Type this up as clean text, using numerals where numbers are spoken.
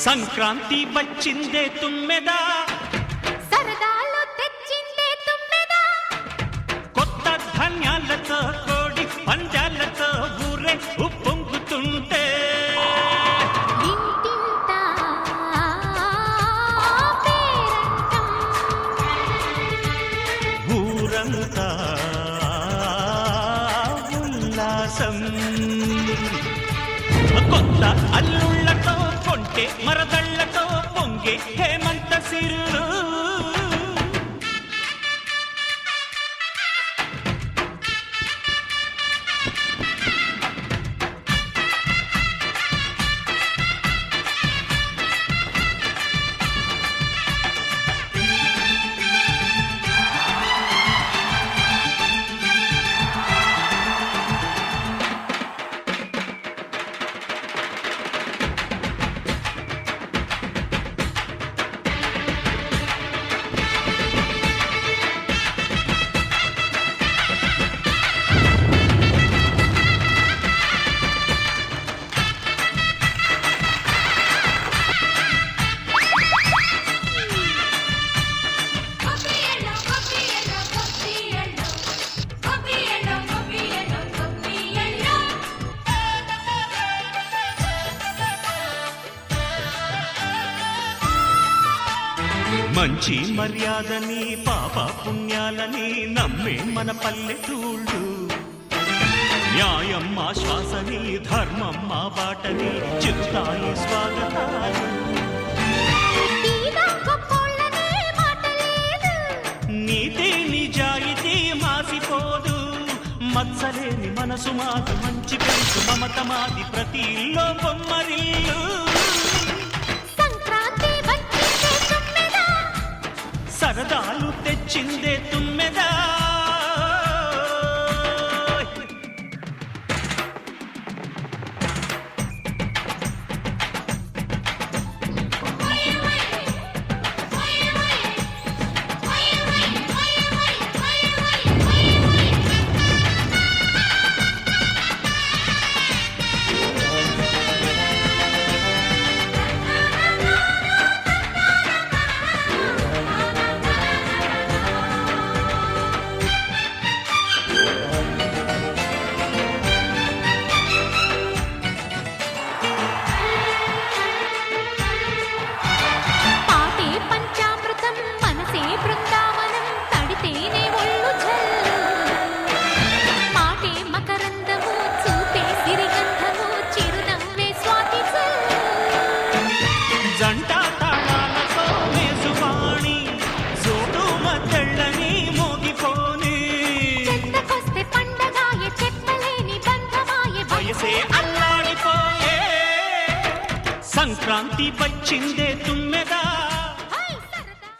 సంక్రాంతి వచ్చిందే తుమ్మెదా, సరదాలు తెచ్చిందే తుమ్మెదా, కొత్త ధాన్యాలతో కోడి పంజాలతో ఊరే ఉప్పొంగుతుంటే ఇంటింటా పేరంటం, ఊరంతా ఉల్లాసం. కొత్త అల్లుళ్ళతో కొంటే మరదళ్లతో పొంగే హేమంత సిరులు. మంచి మర్యాదని పాప పుణ్యాలని నమ్మే మన పల్లెటూళ్ళు, న్యాయం మా శ్వాసని ధర్మం మా బాటని చెప్తాయి స్వాగతాలు. నీతి నిజాయితీ మాసిపోదు, మత్సలేని మనసు మాది, మంచి పెంచు మమత మాది, ప్రతి ఇల్లో బొమ్మరిల్లు. సరదాలు తెచ్చిందే తుమ్మెదా, జంట తాళాలతో వేసువాణి జోడు మద్దళ్ళని మోగిపోని, చెత్తకొస్తే పండగాయే చెప్పలేని బంధమాయే, వయసే అల్లాడిపోయే. సంక్రాంతి వచ్చిందే తుమ్మెద,